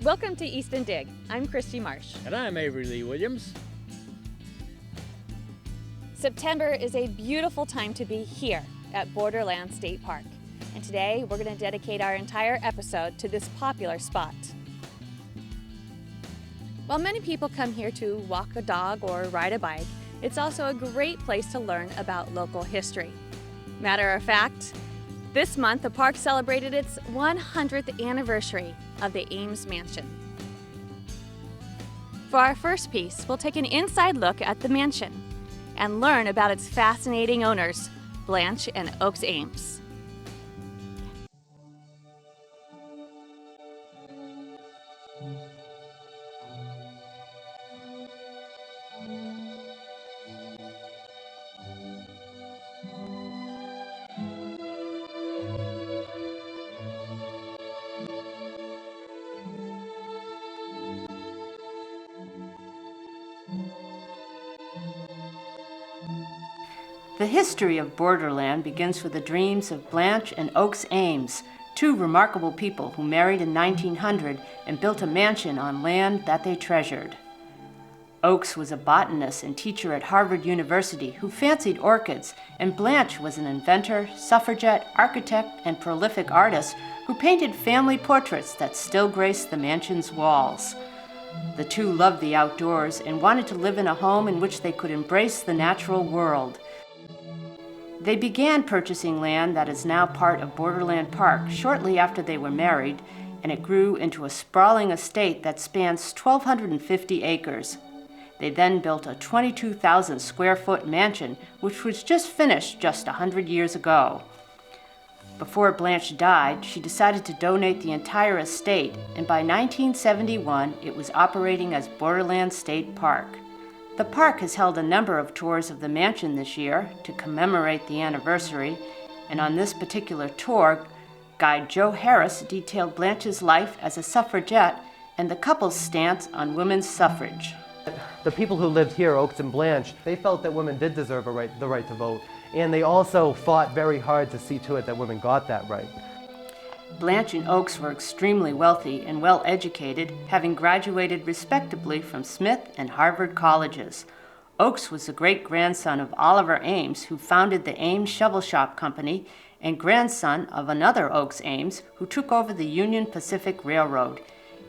Welcome to Easton Dig. I'm Christy Marsh. And I'm Avery Lee Williams. September is a beautiful time to be here at Borderland State Park. And today we're going to dedicate our entire episode to this popular spot. While many people come here to walk a dog or ride a bike, it's also a great place to learn about local history. Matter of fact, this month the park celebrated its 100th anniversary of the Ames Mansion. For our first piece, we'll take an inside look at the mansion and learn about its fascinating owners, Blanche and Oakes Ames. The history of Borderland begins with the dreams of Blanche and Oakes Ames, two remarkable people who married in 1900 and built a mansion on land that they treasured. Oakes was a botanist and teacher at Harvard University who fancied orchids, and Blanche was an inventor, suffragette, architect, and prolific artist who painted family portraits that still grace the mansion's walls. The two loved the outdoors and wanted to live in a home in which they could embrace the natural world. They began purchasing land that is now part of Borderland Park shortly after they were married, and it grew into a sprawling estate that spans 1,250 acres. They then built a 22,000 square foot mansion, which was just finished just 100 years ago. Before Blanche died, she decided to donate the entire estate, and by 1971, it was operating as Borderland State Park. The park has held a number of tours of the mansion this year to commemorate the anniversary, and on this particular tour, guide Joe Harris detailed Blanche's life as a suffragette and the couple's stance on women's suffrage. The people who lived here, Oakes and Blanche, they felt that women did deserve the right to vote, and they also fought very hard to see to it that women got that right. Blanche and Oakes were extremely wealthy and well-educated, having graduated respectively from Smith and Harvard colleges. Oakes was the great-grandson of Oliver Ames, who founded the Ames Shovel Shop Company, and grandson of another Oakes Ames, who took over the Union Pacific Railroad.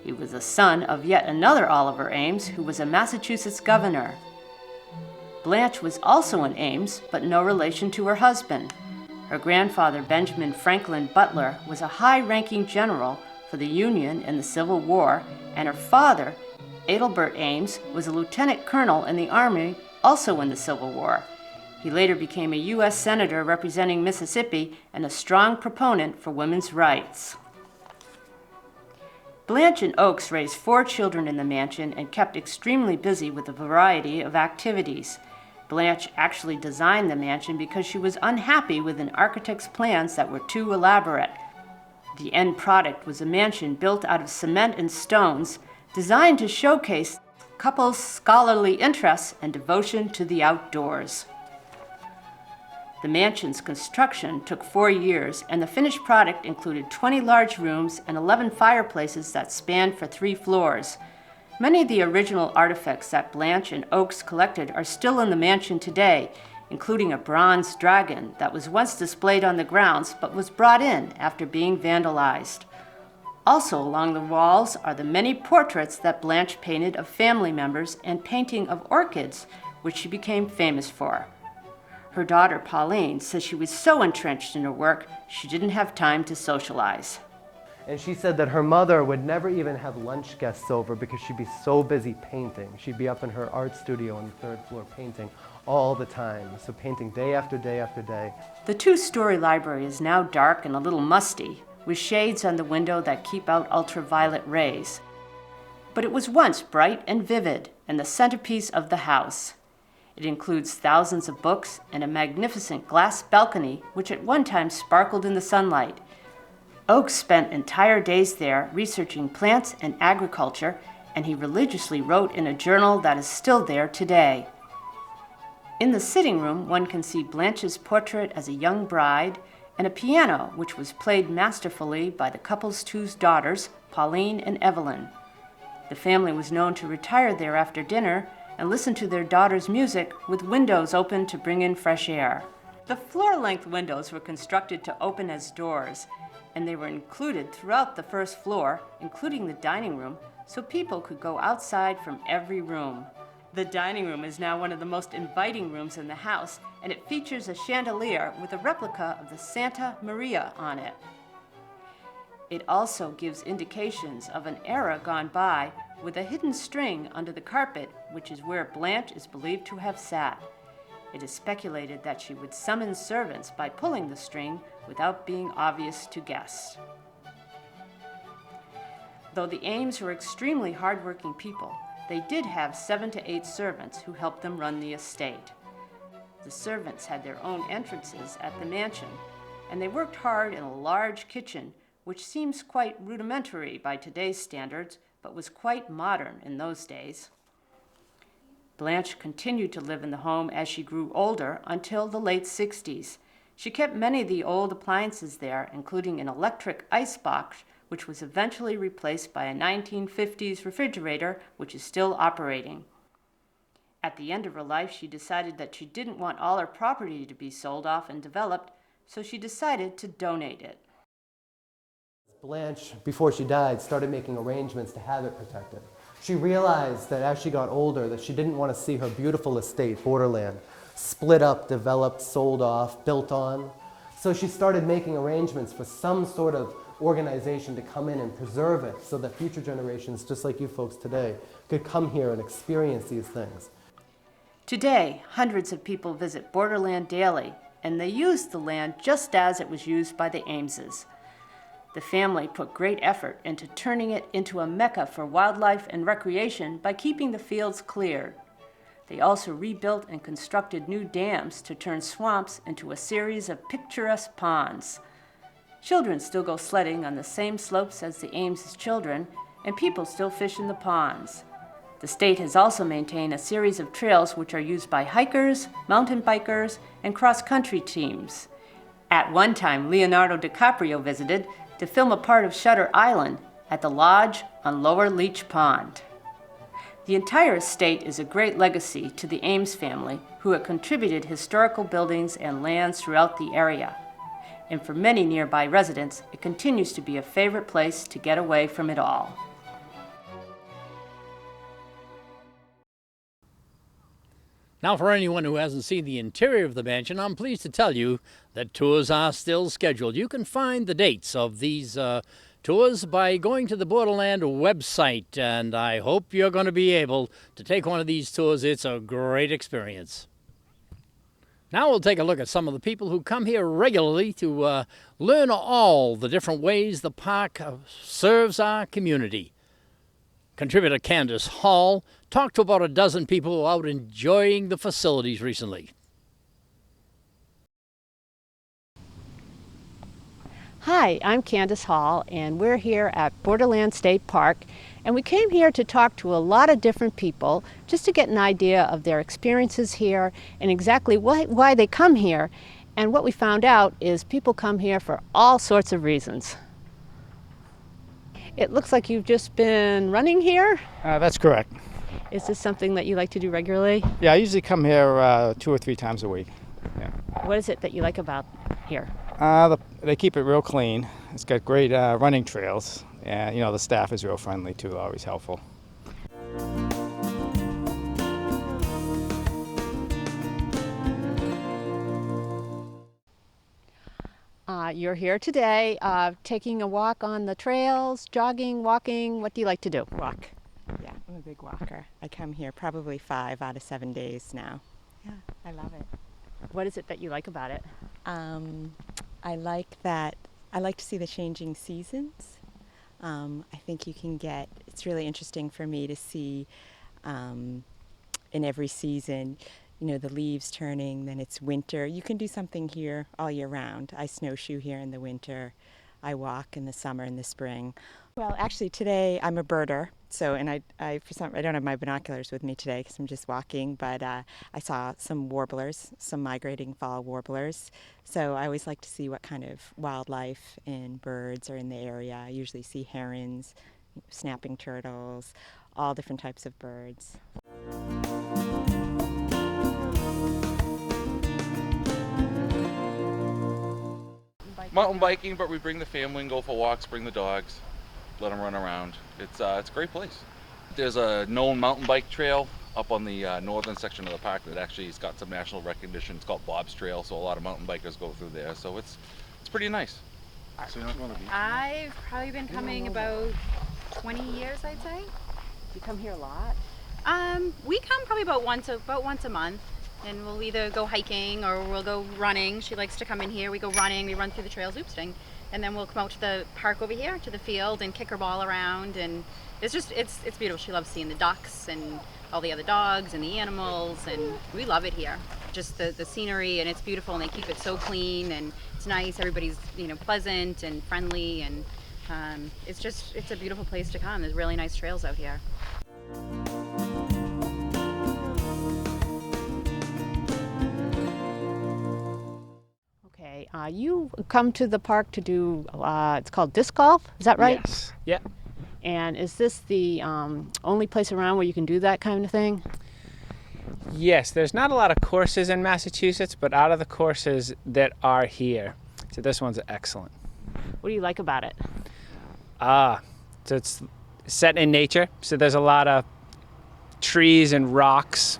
He was the son of yet another Oliver Ames, who was a Massachusetts governor. Blanche was also an Ames, but no relation to her husband. Her grandfather, Benjamin Franklin Butler, was a high-ranking general for the Union in the Civil War, and her father, Adelbert Ames, was a lieutenant colonel in the Army, also in the Civil War. He later became a U.S. Senator representing Mississippi and a strong proponent for women's rights. Blanche and Oakes raised 4 children in the mansion and kept extremely busy with a variety of activities. Blanche actually designed the mansion because she was unhappy with an architect's plans that were too elaborate. The end product was a mansion built out of cement and stones, designed to showcase couples' scholarly interests and devotion to the outdoors. The mansion's construction took 4 years, and the finished product included 20 large rooms and 11 fireplaces that spanned for 3 floors. Many of the original artifacts that Blanche and Oakes collected are still in the mansion today, including a bronze dragon that was once displayed on the grounds but was brought in after being vandalized. Also along the walls are the many portraits that Blanche painted of family members and painting of orchids, which she became famous for. Her daughter Pauline says she was so entrenched in her work she didn't have time to socialize. And she said that her mother would never even have lunch guests over because she'd be so busy painting. She'd be up in her art studio on the 3rd floor painting all the time, so painting day after day after day. The 2-story library is now dark and a little musty, with shades on the window that keep out ultraviolet rays. But it was once bright and vivid and the centerpiece of the house. It includes thousands of books and a magnificent glass balcony which at one time sparkled in the sunlight. Oakes spent entire days there researching plants and agriculture, and he religiously wrote in a journal that is still there today. In the sitting room, one can see Blanche's portrait as a young bride and a piano which was played masterfully by the couple's 2 daughters, Pauline and Evelyn. The family was known to retire there after dinner and listen to their daughter's music with windows open to bring in fresh air. The floor-length windows were constructed to open as doors, and they were included throughout the first floor, including the dining room, so people could go outside from every room. The dining room is now one of the most inviting rooms in the house, and it features a chandelier with a replica of the Santa Maria on it. It also gives indications of an era gone by with a hidden string under the carpet, which is where Blanche is believed to have sat. It is speculated that she would summon servants by pulling the string without being obvious to guests. Though the Ames were extremely hardworking people, they did have 7 to 8 servants who helped them run the estate. The servants had their own entrances at the mansion, and they worked hard in a large kitchen, which seems quite rudimentary by today's standards, but was quite modern in those days. Blanche continued to live in the home as she grew older until the late 60s. She kept many of the old appliances there, including an electric icebox, which was eventually replaced by a 1950s refrigerator, which is still operating. At the end of her life, she decided that she didn't want all her property to be sold off and developed, so she decided to donate it. Blanche, before she died, started making arrangements to have it protected. She realized that as she got older, that she didn't want to see her beautiful estate, Borderland, split up, developed, sold off, built on. So she started making arrangements for some sort of organization to come in and preserve it so that future generations, just like you folks today, could come here and experience these things. Today, hundreds of people visit Borderland daily, and they use the land just as it was used by the Ameses. The family put great effort into turning it into a mecca for wildlife and recreation by keeping the fields cleared. They also rebuilt and constructed new dams to turn swamps into a series of picturesque ponds. Children still go sledding on the same slopes as the Ames' children, and people still fish in the ponds. The state has also maintained a series of trails which are used by hikers, mountain bikers, and cross-country teams. At one time, Leonardo DiCaprio visited to film a part of Shutter Island at the lodge on Lower Leech Pond. The entire estate is a great legacy to the Ames family, who have contributed historical buildings and lands throughout the area. And for many nearby residents, it continues to be a favorite place to get away from it all. Now, for anyone who hasn't seen the interior of the mansion, I'm pleased to tell you that tours are still scheduled. You can find the dates of these tours by going to the Borderland website, and I hope you're going to be able to take one of these tours. It's a great experience. Now we'll take a look at some of the people who come here regularly to learn all the different ways the park serves our community. Contributor Candace Hall talked to about a dozen people who are out enjoying the facilities recently. Hi, I'm Candace Hall, and we're here at Borderland State Park, and we came here to talk to a lot of different people just to get an idea of their experiences here and exactly why they come here. And what we found out is people come here for all sorts of reasons. It looks like you've just been running here. That's correct. Is this something that you like to do regularly? Yeah, I usually come here 2 or 3 times a week. Yeah. What is it that you like about here? They keep it real clean. It's got great running trails, and the staff is real friendly too, always helpful. You're here today, taking a walk on the trails, jogging, walking. What do you like to do? Walk. Yeah, I'm a big walker. I come here probably 5 out of 7 days now. Yeah, I love it. What is it that you like about it? I like to see the changing seasons. I think it's really interesting for me to see in every season, the leaves turning, then it's winter. You can do something here all year round. I snowshoe here in the winter. I walk in the summer and the spring. Well, actually today I'm a birder, and I don't have my binoculars with me today because I'm just walking, but I saw some warblers, some migrating fall warblers. So I always like to see what kind of wildlife and birds are in the area. I usually see herons, snapping turtles, all different types of birds. Mountain biking, but we bring the family and go for walks, bring the dogs, let them run around. It's a great place. There's a known mountain bike trail up on the northern section of the park that actually has got some national recognition. It's called Bob's Trail, so a lot of mountain bikers go through there. So it's pretty nice. So you know what I've probably been coming about 20 years, I'd say. Do you come here a lot? We come probably about once a month, and we'll either go hiking or we'll go running. She likes to come in here. We go running. We run through the trails, and then we'll come out to the park over here, to the field, and kick her ball around. And it's beautiful. She loves seeing the ducks and all the other dogs and the animals, and we love it here. Just the scenery, and it's beautiful, and they keep it so clean, and it's nice. Everybody's pleasant and friendly, and it's a beautiful place to come. There's really nice trails out here. Okay, you come to the park to do, it's called disc golf, is that right? Yes. Yeah. And is this the only place around where you can do that kind of thing? Yes, there's not a lot of courses in Massachusetts, but out of the courses that are here, so this one's excellent. What do you like about it? So it's set in nature, so there's a lot of trees and rocks.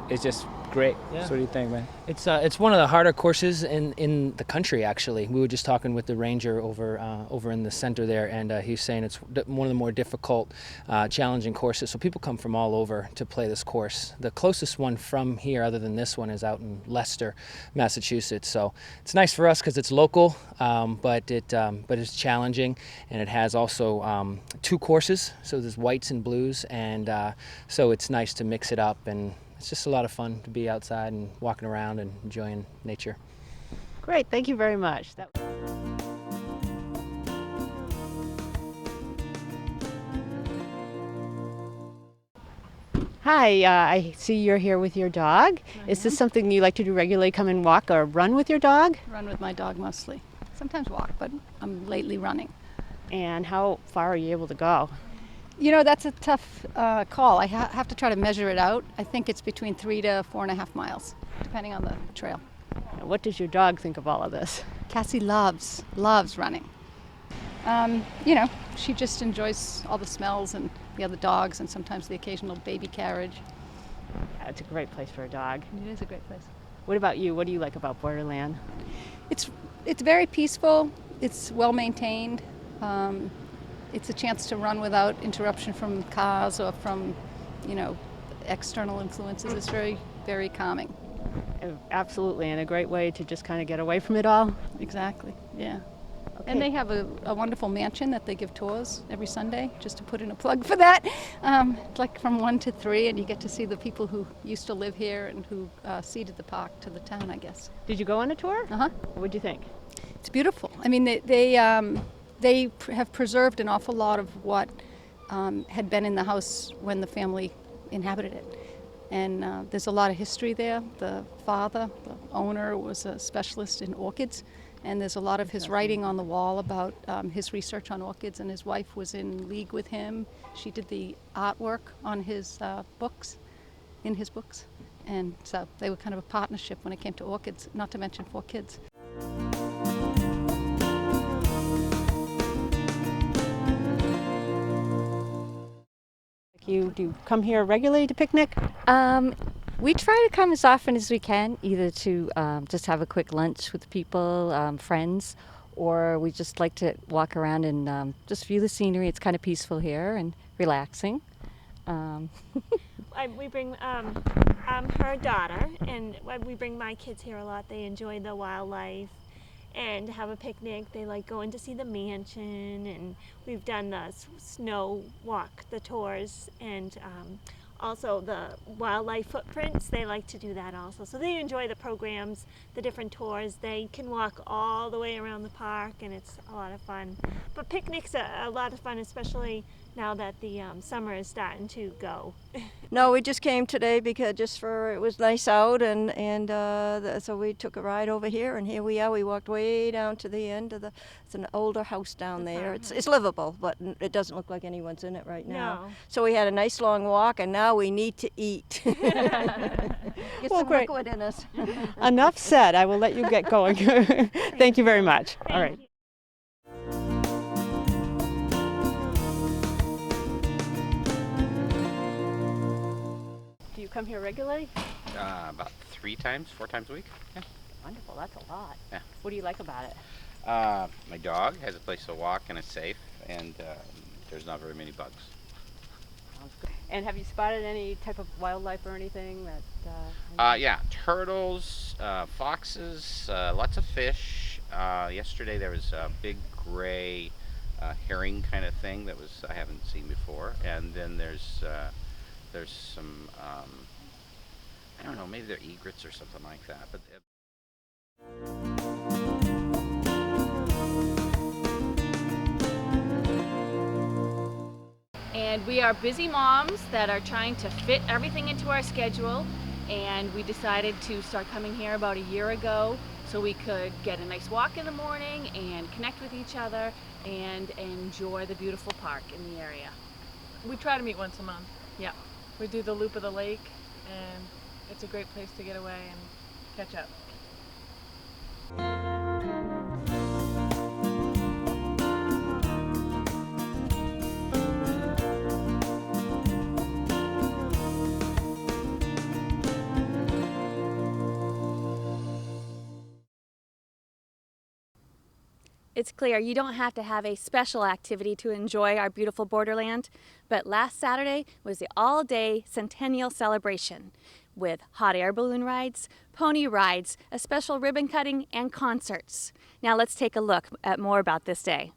It's just great. Yeah. So what do you think, man? It's one of the harder courses in the country, actually. We were just talking with the ranger over in the center there, and he's saying it's one of the more difficult, challenging courses. So people come from all over to play this course. The closest one from here, other than this one, is out in Leicester, Massachusetts. So it's nice for us because it's local, but it's challenging, and it has also 2 courses. So there's whites and blues, and so it's nice to mix it up, and it's just a lot of fun to be outside and walking around and enjoying nature. Great, thank you very much. Hi, I see you're here with your dog. Is this something you like to do regularly, come and walk or run with your dog? Run with my dog mostly. Sometimes walk, but I'm lately running. And how far are you able to go? That's a tough call. I have to try to measure it out. I think it's between 3 to 4.5 miles, depending on the trail. What does your dog think of all of this? Cassie loves running. She just enjoys all the smells and the other dogs and sometimes the occasional baby carriage. Yeah, it's a great place for a dog. It is a great place. What about you? What do you like about Borderland? It's very peaceful. It's well maintained. It's a chance to run without interruption from cars or from, external influences. It's very, very calming. Absolutely, and a great way to just kind of get away from it all. Exactly, yeah. Okay. And they have a wonderful mansion that they give tours every Sunday, just to put in a plug for that. It's like from 1 to 3, and you get to see the people who used to live here and who ceded the park to the town, I guess. Did you go on a tour? Uh-huh. What'd you think? It's beautiful. I mean, they have preserved an awful lot of what had been in the house when the family inhabited it. And there's a lot of history there. The father, the owner, was a specialist in orchids, and there's a lot of his writing on the wall about his research on orchids, and his wife was in league with him. She did the artwork on his books, and so they were kind of a partnership when it came to orchids, not to mention 4 kids. Do you come here regularly to picnic? We try to come as often as we can, either to just have a quick lunch with people, friends, or we just like to walk around and just view the scenery. It's kind of peaceful here and relaxing. We bring her daughter, and we bring my kids here a lot. They enjoy the wildlife and have a picnic. They like going to see the mansion, and we've done the snow walk, the tours, and also the wildlife footprints. They like to do that also. So they enjoy the programs, the different tours. They can walk all the way around the park, and it's a lot of fun. But picnics are a lot of fun, especially now that the summer is starting to go. No, we just came today because it was nice out, and so we took a ride over here, and here we are. We walked way down to the end of it's an older house down there. It's livable, but it doesn't look like anyone's in it right now. No. So we had a nice long walk, and now we need to eat. Get some great. liquid in us. Enough said. I will let you get going. Thank you very much. All right. Do you come here regularly? About 4 times a week. Yeah. Wonderful, that's a lot. Yeah. What do you like about it? My dog has a place to walk and it's safe, and there's not very many bugs. Sounds good. And have you spotted any type of wildlife or anything that? Yeah, turtles, foxes, lots of fish. Yesterday there was a big gray herring kind of thing that I haven't seen before, and then there's some I don't know, maybe they're egrets or something like that. But And we are busy moms that are trying to fit everything into our schedule, and we decided to start coming here about a year ago so we could get a nice walk in the morning and connect with each other and enjoy the beautiful park in the area. We try to meet once a month. Yeah. We do the loop of the lake, and it's a great place to get away and catch up. It's clear you don't have to have a special activity to enjoy our beautiful borderland, but last Saturday was the all-day centennial celebration with hot air balloon rides, pony rides, a special ribbon cutting, and concerts. Now let's take a look at more about this day.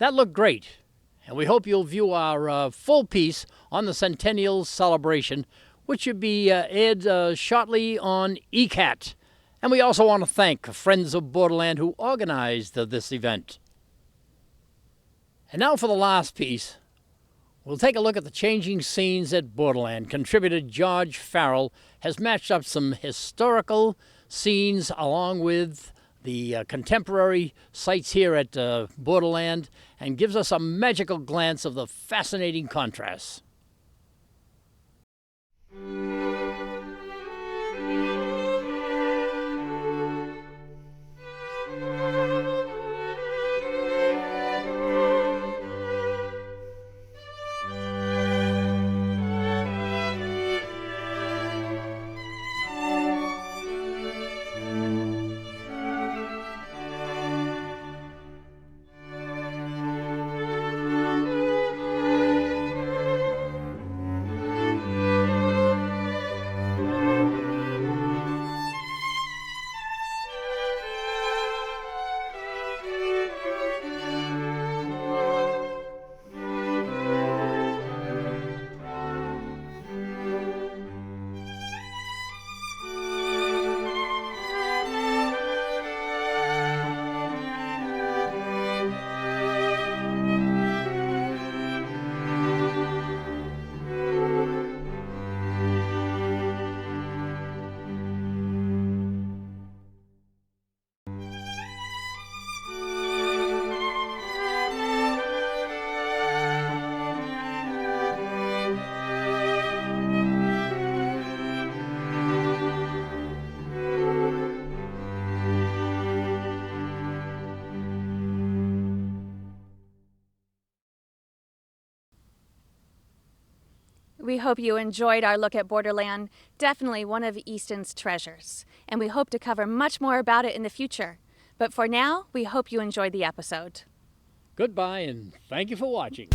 That looked great, and we hope you'll view our full piece on the Centennial celebration, which should be aired shortly on ECAT. And we also want to thank Friends of Borderland who organized this event. And now for the last piece. We'll take a look at the changing scenes at Borderland. Contributor George Farrell has matched up some historical scenes along with the contemporary sites here at Borderland and gives us a magical glance of the fascinating contrasts. We hope you enjoyed our look at Borderland, definitely one of Easton's treasures, and we hope to cover much more about it in the future. But for now, we hope you enjoyed the episode. Goodbye, and thank you for watching.